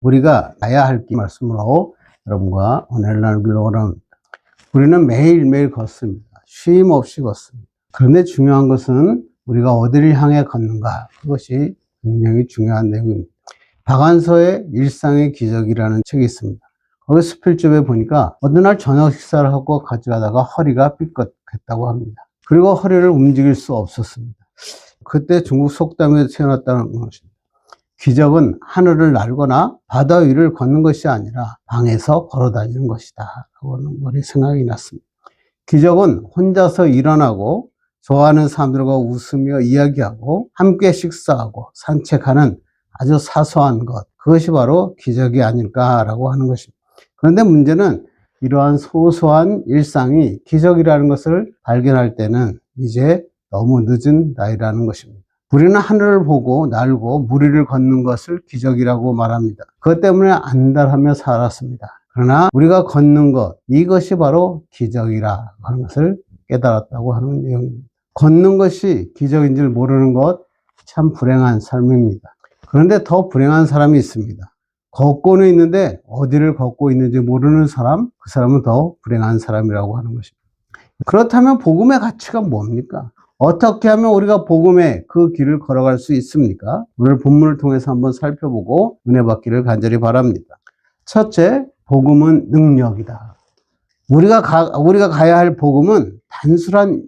우리가 가야 할 말씀으로 여러분과 은혜를 나누기로 원합니다. 우리는 매일매일 걷습니다. 쉼 없이 걷습니다. 그런데 중요한 것은 우리가 어디를 향해 걷는가, 그것이 굉장히 중요한 내용입니다. 박완서의 일상의 기적이라는 책이 있습니다. 거기 스필집에 보니까 어느 날 저녁 식사를 하고 가져가다가 허리가 삐끗했다고 합니다. 그리고 허리를 움직일 수 없었습니다. 그때 중국 속담에 태어났다는 것입니다. 기적은 하늘을 날거나 바다 위를 걷는 것이 아니라 방에서 걸어다니는 것이다 라고는 머리 생각이 났습니다. 기적은 혼자서 일어나고 좋아하는 사람들과 웃으며 이야기하고 함께 식사하고 산책하는 아주 사소한 것, 그것이 바로 기적이 아닐까라고 하는 것입니다. 그런데 문제는 이러한 소소한 일상이 기적이라는 것을 발견할 때는 이제 너무 늦은 나이라는 것입니다. 우리는 하늘을 보고 날고 무리를 걷는 것을 기적이라고 말합니다. 그것 때문에 안달하며 살았습니다. 그러나 우리가 걷는 것, 이것이 바로 기적이라 하는 것을 깨달았다고 하는 내용입니다. 걷는 것이 기적인 줄 모르는 것, 참 불행한 삶입니다. 그런데 더 불행한 사람이 있습니다. 걷고는 있는데 어디를 걷고 있는지 모르는 사람, 그 사람은 더 불행한 사람이라고 하는 것입니다. 그렇다면 복음의 가치가 뭡니까? 어떻게 하면 우리가 복음의 그 길을 걸어갈 수 있습니까? 오늘 본문을 통해서 한번 살펴보고 은혜 받기를 간절히 바랍니다. 첫째, 복음은 능력이다. 우리가 가야 할 복음은 단순한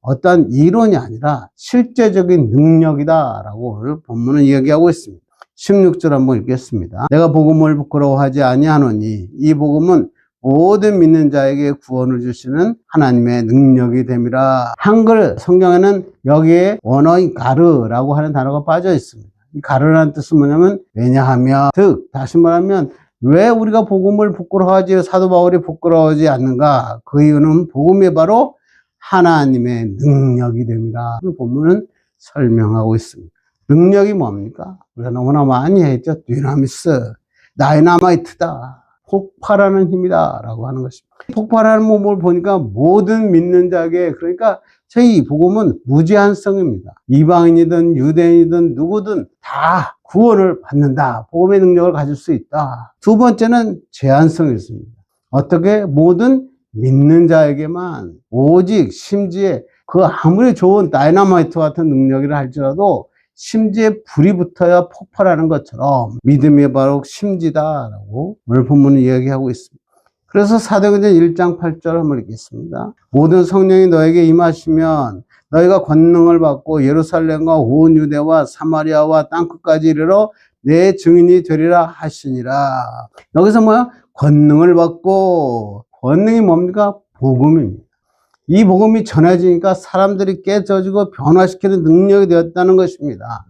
어떠한 이론이 아니라 실제적인 능력이다라고 오늘 본문은 이야기하고 있습니다. 16절 한번 읽겠습니다. 내가 복음을 부끄러워하지 아니하노니 이 복음은 모든 믿는 자에게 구원을 주시는 하나님의 능력이 됨이라. 한글 성경에는 여기에 원어인 가르라고 하는 단어가 빠져 있습니다. 이 가르라는 뜻은 뭐냐면 왜냐하면, 다시 말하면 왜 우리가 복음을 부끄러워하지, 사도 바울이 부끄러워하지 않는가? 그 이유는 복음이 바로 하나님의 능력이 됩니다. 그 본문은 설명하고 있습니다. 능력이 뭡니까? 우리가 너무나 많이 했죠. dynamis, 다이너마이트다. 폭발하는 힘이다 라고 하는 것입니다. 폭발하는 몸을 보니까 모든 믿는 자에게, 그러니까 저희 복음은 무제한성입니다. 이방인이든 유대인이든 누구든 다 구원을 받는다. 복음의 능력을 가질 수 있다. 두 번째는 제한성이 있습니다. 어떻게? 모든 믿는 자에게만, 오직 심지에 그 아무리 좋은 다이너마이트 같은 능력이라 할지라도 심지에 불이 붙어야 폭발하는 것처럼 믿음이 바로 심지다라고 오늘 본문은 이야기하고 있습니다. 그래서 사도행전 1장 8절 한번 읽겠습니다. 모든 성령이 너에게 임하시면 너희가 권능을 받고 예루살렘과 온 유대와 사마리아와 땅끝까지 이르러 내 증인이 되리라 하시니라. 여기서 뭐야? 권능을 받고, 권능이 뭡니까? 복음입니다. 이 복음이 전해지니까 사람들이 깨져지고 변화시키는 능력이 되었다는 것입니다.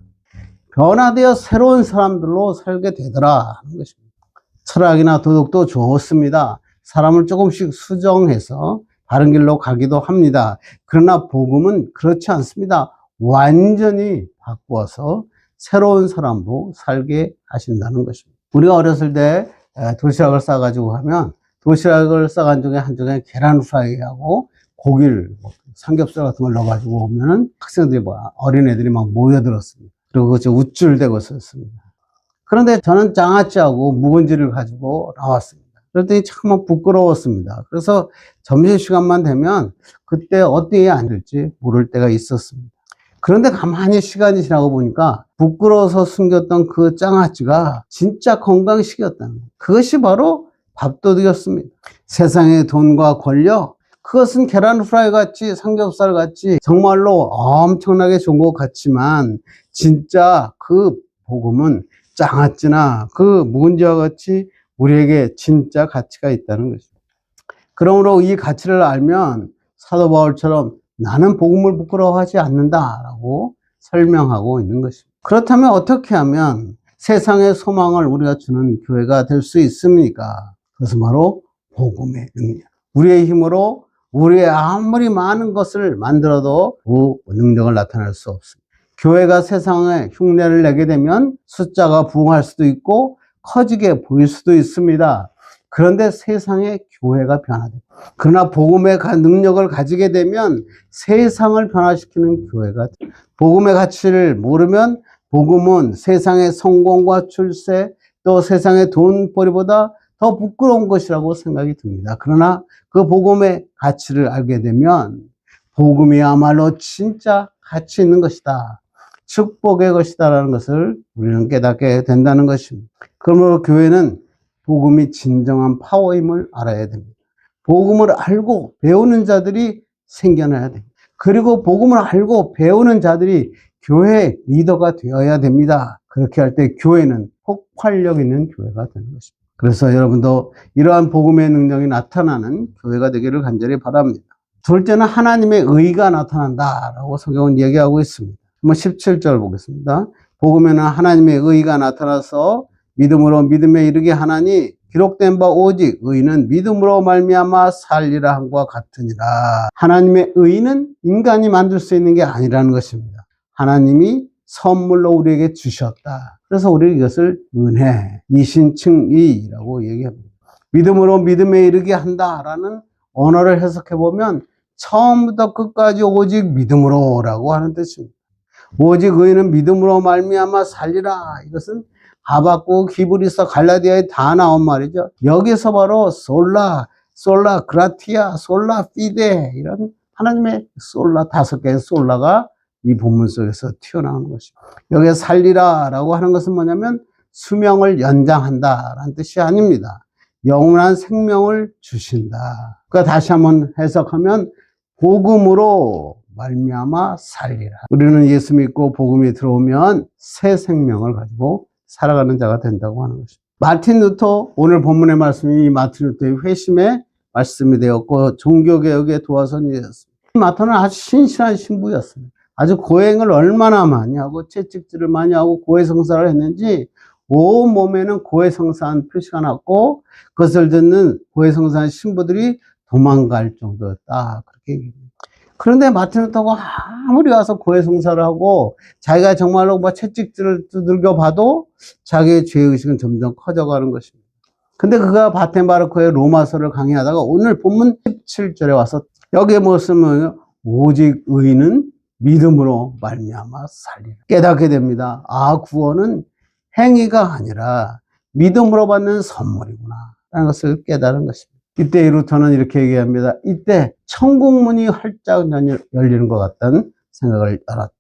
변화되어 새로운 사람들로 살게 되더라 하는 것입니다. 철학이나 도덕도 좋습니다. 사람을 조금씩 수정해서 바른 길로 가기도 합니다. 그러나 복음은 그렇지 않습니다. 완전히 바꾸어서 새로운 사람으로 살게 하신다는 것입니다. 우리가 어렸을 때 도시락을 싸가지고 하면 도시락을 싸간 중에 한쪽에 계란 후라이하고 고기를, 삼겹살 같은 걸 넣어가지고 오면은 학생들이 어린애들이 막 모여들었습니다. 그리고 그것이 우쭐대고 있었습니다. 그런데 저는 장아찌하고 묵은지를 가지고 나왔습니다. 그랬더니 참 부끄러웠습니다. 그래서 점심시간만 되면 그때 어디에 앉을지 모를 때가 있었습니다. 그런데 가만히 시간이 지나고 보니까 부끄러워서 숨겼던 그 장아찌가 진짜 건강식이었다는 거예요. 그것이 바로 밥도둑이었습니다. 세상의 돈과 권력, 그것은 계란 후라이 같이, 삼겹살 같이 정말로 엄청나게 좋은 것 같지만 진짜 그 복음은 장아찌나 그 묵은지와 같이 우리에게 진짜 가치가 있다는 것입니다. 그러므로 이 가치를 알면 사도 바울처럼 나는 복음을 부끄러워하지 않는다라고 설명하고 있는 것입니다. 그렇다면 어떻게 하면 세상의 소망을 우리가 주는 교회가 될 수 있습니까? 그것은 바로 복음의 능력. 우리의 힘으로 우리의 아무리 많은 것을 만들어도 그 능력을 나타낼 수 없습니다. 교회가 세상에 흉내를 내게 되면 숫자가 부흥할 수도 있고 커지게 보일 수도 있습니다. 그런데 세상의 교회가 변화됩니다. 그러나 복음의 능력을 가지게 되면 세상을 변화시키는 교회가 됩니다. 복음의 가치를 모르면 복음은 세상의 성공과 출세, 또 세상의 돈벌이보다 더 부끄러운 것이라고 생각이 듭니다. 그러나 그 복음의 가치를 알게 되면 복음이야말로 진짜 가치 있는 것이다. 축복의 것이다라는 것을 우리는 깨닫게 된다는 것입니다. 그러므로 교회는 복음이 진정한 파워임을 알아야 됩니다. 복음을 알고 배우는 자들이 생겨나야 됩니다. 그리고 복음을 알고 배우는 자들이 교회 리더가 되어야 됩니다. 그렇게 할 때 교회는 폭발력 있는 교회가 되는 것입니다. 그래서 여러분도 이러한 복음의 능력이 나타나는 교회가 되기를 간절히 바랍니다. 둘째는 하나님의 의가 나타난다라고 성경은 얘기하고 있습니다. 한번 17절 보겠습니다. 복음에는 하나님의 의가 나타나서 믿음으로 믿음에 이르게 하나니 기록된 바 오직 의는 믿음으로 말미암아 살리라 함과 같으니라. 하나님의 의는 인간이 만들 수 있는 게 아니라는 것입니다. 하나님이 선물로 우리에게 주셨다. 그래서 우리는 이것을 은혜, 이신칭의라고 얘기합니다. 믿음으로 믿음에 이르게 한다라는 언어를 해석해 보면 처음부터 끝까지 오직 믿음으로라고 하는 뜻입니다. 오직 의는 믿음으로 말미암아 살리라. 이것은 하박국, 히브리서, 갈라디아에 다 나온 말이죠. 여기서 바로 솔라 그라티아, 솔라 피데 이런 하나님의 솔라 5개의 솔라가 이 본문 속에서 튀어나오는 것입니다. 여기에 살리라라고 하는 것은 뭐냐면 수명을 연장한다라는 뜻이 아닙니다. 영원한 생명을 주신다. 그러니까 다시 한번 해석하면 복음으로 말미암아 살리라. 우리는 예수 믿고 복음이 들어오면 새 생명을 가지고 살아가는 자가 된다고 하는 것입니다. 마틴 루터, 오늘 본문의 말씀이 마틴 루터의 회심의 말씀이 되었고 종교개혁의 도화선이 되었습니다. 마틴은 아주 신실한 신부였습니다. 아주 고행을 얼마나 많이 하고 채찍질을 많이 하고 고해성사를 했는지 온 몸에는 고해성사한 표시가 났고 그것을 듣는 고해성사한 신부들이 도망갈 정도였다. 그렇게 얘기합니다. 그런데 마틴 루터가 아무리 와서 고해성사를 하고 자기가 정말로 뭐 채찍질을 두들겨 봐도 자기의 죄의식은 점점 커져가는 것입니다. 근데 그가 바텐바르크의 로마서를 강의하다가 오늘 본문 17절에 와서 여기에 무엇을 오직 의는 믿음으로 말미암아 살리라. 깨닫게 됩니다. 아, 구원은 행위가 아니라 믿음으로 받는 선물이구나 라는 것을 깨달은 것입니다. 이때 루터는 이렇게 얘기합니다. 이때 천국문이 활짝 열리는 것 같다는 생각을 알았다.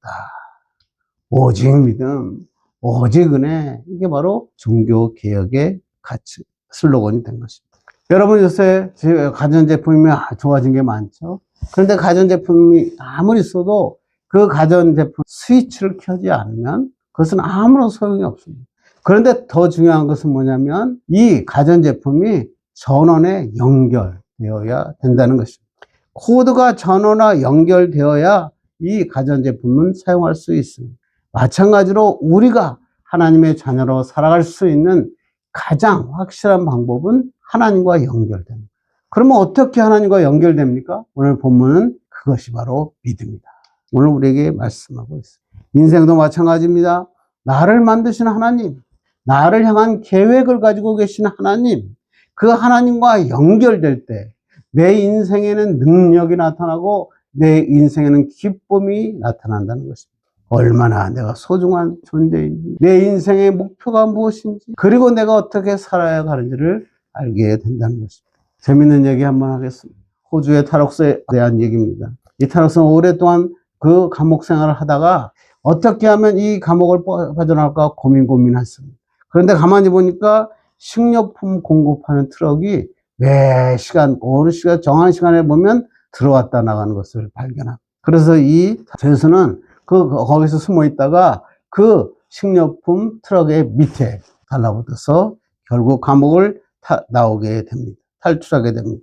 오직 믿음, 오직 은혜, 이게 바로 종교개혁의 가치, 슬로건이 된 것입니다. 여러분 요새 가전제품이 좋아진 게 많죠. 그런데 가전제품이 아무리 써도 그 가전제품 스위치를 켜지 않으면 그것은 아무런 소용이 없습니다. 그런데 더 중요한 것은 뭐냐면 이 가전제품이 전원에 연결되어야 된다는 것입니다. 코드가 전원과 연결되어야 이 가전제품은 사용할 수 있습니다. 마찬가지로 우리가 하나님의 자녀로 살아갈 수 있는 가장 확실한 방법은 하나님과 연결됩니다. 그러면 어떻게 하나님과 연결됩니까? 오늘 본문은 그것이 바로 믿음이다. 오늘 우리에게 말씀하고 있습니다. 인생도 마찬가지입니다. 나를 만드신 하나님, 나를 향한 계획을 가지고 계신 하나님, 그 하나님과 연결될 때 내 인생에는 능력이 나타나고 내 인생에는 기쁨이 나타난다는 것입니다. 얼마나 내가 소중한 존재인지, 내 인생의 목표가 무엇인지, 그리고 내가 어떻게 살아야 하는지를 알게 된다는 것입니다. 재밌는 얘기 한번 하겠습니다. 호주의 탈옥소에 대한 얘기입니다. 이 탈옥소는 오랫동안 그 감옥 생활을 하다가 어떻게 하면 이 감옥을 빠져나갈까 고민했습니다. 그런데 가만히 보니까 식료품 공급하는 트럭이 매 시간, 어느 시간, 정한 시간에 보면 들어왔다 나가는 것을 발견합니다. 그래서 이 죄수는 거기서 숨어 있다가 그 식료품 트럭의 밑에 달라붙어서 결국 감옥을 나오게 됩니다. 탈출하게 됩니다.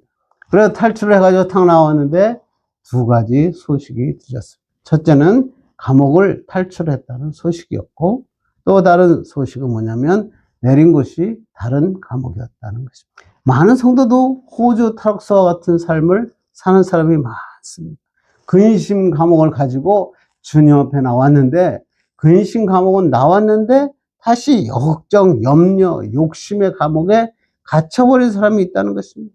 그래서 탈출을 해가지고 탁 나왔는데 두 가지 소식이 들렸습니다. 첫째는 감옥을 탈출했다는 소식이었고 또 다른 소식은 뭐냐면 내린 곳이 다른 감옥이었다는 것입니다. 많은 성도도 호주 탈옥소와 같은 삶을 사는 사람이 많습니다. 근심 감옥을 가지고 주님 앞에 나왔는데 근심 감옥은 나왔는데 다시 걱정, 염려, 욕심의 감옥에 갇혀버린 사람이 있다는 것입니다.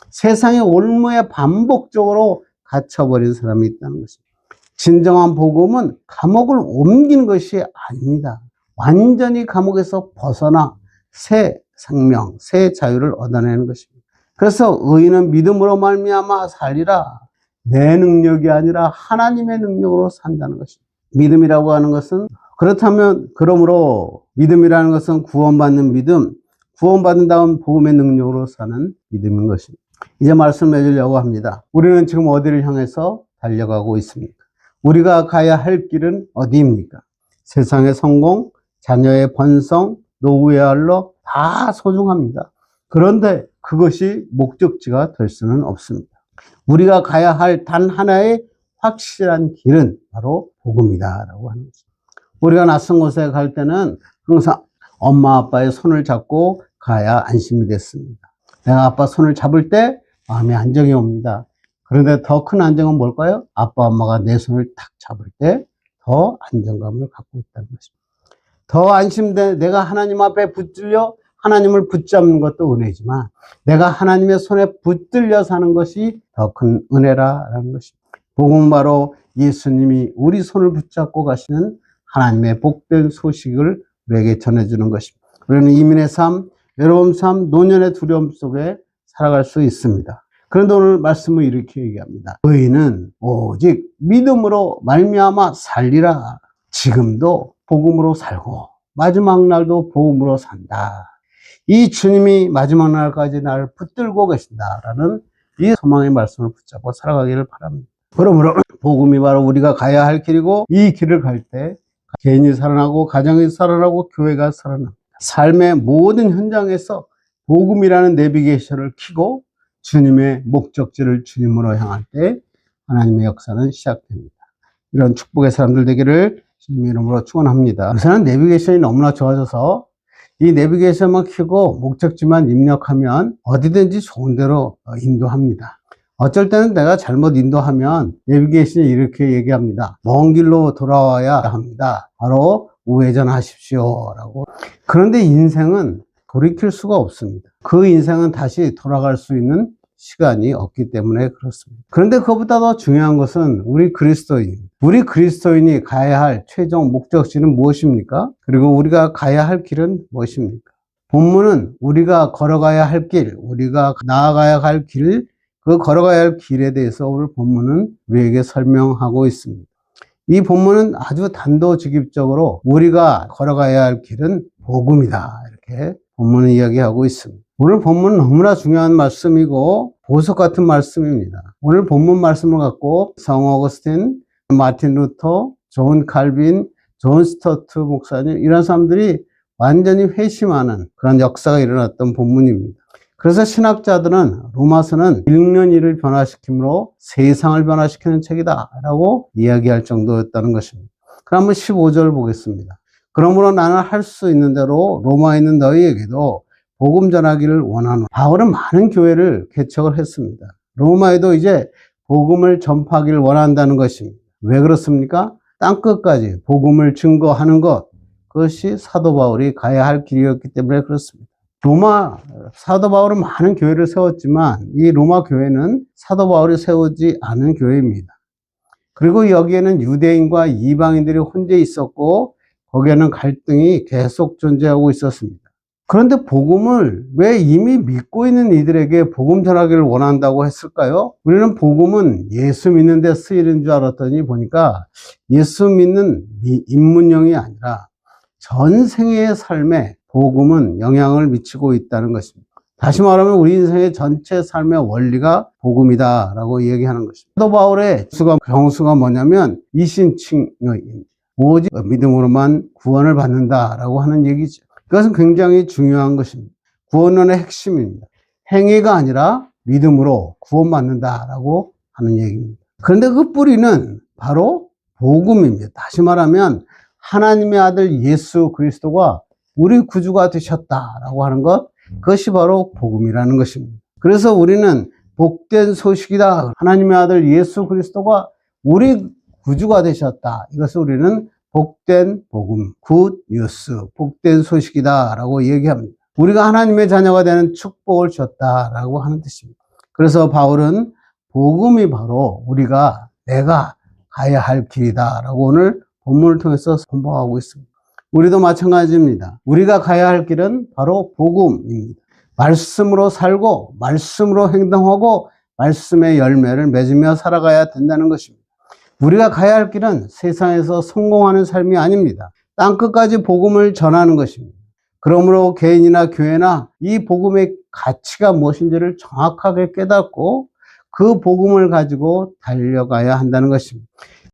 세상의 올무에 반복적으로 갇혀버린 사람이 있다는 것입니다. 진정한 복음은 감옥을 옮기는 것이 아닙니다. 완전히 감옥에서 벗어나 새 생명, 새 자유를 얻어내는 것입니다. 그래서 의인은 믿음으로 말미암아 살리라. 내 능력이 아니라 하나님의 능력으로 산다는 것입니다. 믿음이라고 하는 것은, 그렇다면 그러므로 믿음이라는 것은 구원받는 믿음, 구원받은 다음 복음의 능력으로 사는 믿음인 것입니다. 이제 말씀을 맺으려고 합니다. 우리는 지금 어디를 향해서 달려가고 있습니까? 우리가 가야 할 길은 어디입니까? 세상의 성공, 자녀의 번성, 노후의 안락 다 소중합니다. 그런데 그것이 목적지가 될 수는 없습니다. 우리가 가야 할 단 하나의 확실한 길은 바로 복음이다라고 하는 거죠. 우리가 낯선 곳에 갈 때는 항상 엄마 아빠의 손을 잡고 가야 안심이 됐습니다. 내가 아빠 손을 잡을 때 마음의 안정이 옵니다. 그런데 더 큰 안정은 뭘까요? 아빠 엄마가 내 손을 탁 잡을 때 더 안정감을 갖고 있다는 것입니다. 더 안심돼. 내가 하나님 앞에 붙들려 하나님을 붙잡는 것도 은혜지만 내가 하나님의 손에 붙들려 사는 것이 더 큰 은혜라는 것입니다. 복음은 바로 예수님이 우리 손을 붙잡고 가시는 하나님의 복된 소식을 우리에게 전해주는 것입니다. 우리는 이민의 삶, 외로움 삶, 노년의 두려움 속에 살아갈 수 있습니다. 그런데 오늘 말씀은 이렇게 얘기합니다. 의인은 오직 믿음으로 말미암아 살리라. 지금도 복음으로 살고 마지막 날도 복음으로 산다. 이 주님이 마지막 날까지 나를 붙들고 계신다라는 이 소망의 말씀을 붙잡고 살아가기를 바랍니다. 그러므로 복음이 바로 우리가 가야 할 길이고, 이 길을 갈 때 개인이 살아나고 가정이 살아나고 교회가 살아납니다. 삶의 모든 현장에서 복음이라는 내비게이션을 켜고 주님의 목적지를 주님으로 향할 때 하나님의 역사는 시작됩니다. 이런 축복의 사람들 되기를 주님의 이름으로 축원합니다. 요새는 내비게이션이 너무나 좋아져서 이 내비게이션만 켜고 목적지만 입력하면 어디든지 좋은 데로 인도합니다. 어쩔 때는 내가 잘못 인도하면 내비게이션이 이렇게 얘기합니다. 먼 길로 돌아와야 합니다. 바로 우회전하십시오 라고. 그런데 인생은 돌이킬 수가 없습니다. 그 인생은 다시 돌아갈 수 있는 시간이 없기 때문에 그렇습니다. 그런데 그것보다 더 중요한 것은 우리 그리스도인이 가야 할 최종 목적지는 무엇입니까? 그리고 우리가 가야 할 길은 무엇입니까? 본문은 우리가 걸어가야 할 길, 우리가 나아가야 할 길, 그 걸어가야 할 길에 대해서 오늘 본문은 우리에게 설명하고 있습니다. 이 본문은 아주 단도직입적으로 우리가 걸어가야 할 길은 복음이다, 이렇게 본문은 이야기하고 있습니다. 오늘 본문은 너무나 중요한 말씀이고 보석 같은 말씀입니다. 오늘 본문 말씀을 갖고 성 어거스틴, 마틴 루터, 존 칼빈, 존 스토트 목사님, 이런 사람들이 완전히 회심하는 그런 역사가 일어났던 본문입니다. 그래서 신학자들은 로마서는 읽는 이를 변화시킴으로 세상을 변화시키는 책이다 라고 이야기할 정도였다는 것입니다. 그럼 한번 15절 보겠습니다. 그러므로 나는 할 수 있는 대로 로마에 있는 너희에게도 복음 전하기를 원하노라. 바울은 많은 교회를 개척을 했습니다. 로마에도 이제 복음을 전파하기를 원한다는 것입니다. 왜 그렇습니까? 땅끝까지 복음을 증거하는 것, 그것이 사도 바울이 가야 할 길이었기 때문에 그렇습니다. 로마 사도 바울은 많은 교회를 세웠지만 이 로마 교회는 사도 바울이 세우지 않은 교회입니다. 그리고 여기에는 유대인과 이방인들이 혼자 있었고 거기에는 갈등이 계속 존재하고 있었습니다. 그런데 복음을 왜 이미 믿고 있는 이들에게 복음 전하기를 원한다고 했을까요? 우리는 복음은 예수 믿는 데 쓰이는 줄 알았더니 보니까 예수 믿는 입문용이 아니라 전 생애의 삶에 복음은 영향을 미치고 있다는 것입니다. 다시 말하면 우리 인생의 전체 삶의 원리가 복음이다 라고 얘기하는 것입니다. 사도 바울의 경수가 뭐냐면 이신칭의입니다. 오직 믿음으로만 구원을 받는다 라고 하는 얘기죠. 그것은 굉장히 중요한 것입니다. 구원론의 핵심입니다. 행위가 아니라 믿음으로 구원받는다 라고 하는 얘기입니다. 그런데 그 뿌리는 바로 복음입니다. 다시 말하면 하나님의 아들 예수 그리스도가 우리 구주가 되셨다라고 하는 것, 그것이 바로 복음이라는 것입니다. 그래서 우리는 복된 소식이다. 하나님의 아들 예수 그리스도가 우리 구주가 되셨다. 이것을 우리는 복된 복음, 굿 뉴스, 복된 소식이다라고 얘기합니다. 우리가 하나님의 자녀가 되는 축복을 줬다라고 하는 뜻입니다. 그래서 바울은 복음이 바로 내가 가야 할 길이다라고 오늘 본문을 통해서 선포하고 있습니다. 우리도 마찬가지입니다. 우리가 가야 할 길은 바로 복음입니다. 말씀으로 살고 말씀으로 행동하고 말씀의 열매를 맺으며 살아가야 된다는 것입니다. 우리가 가야 할 길은 세상에서 성공하는 삶이 아닙니다. 땅끝까지 복음을 전하는 것입니다. 그러므로 개인이나 교회나 이 복음의 가치가 무엇인지를 정확하게 깨닫고 그 복음을 가지고 달려가야 한다는 것입니다.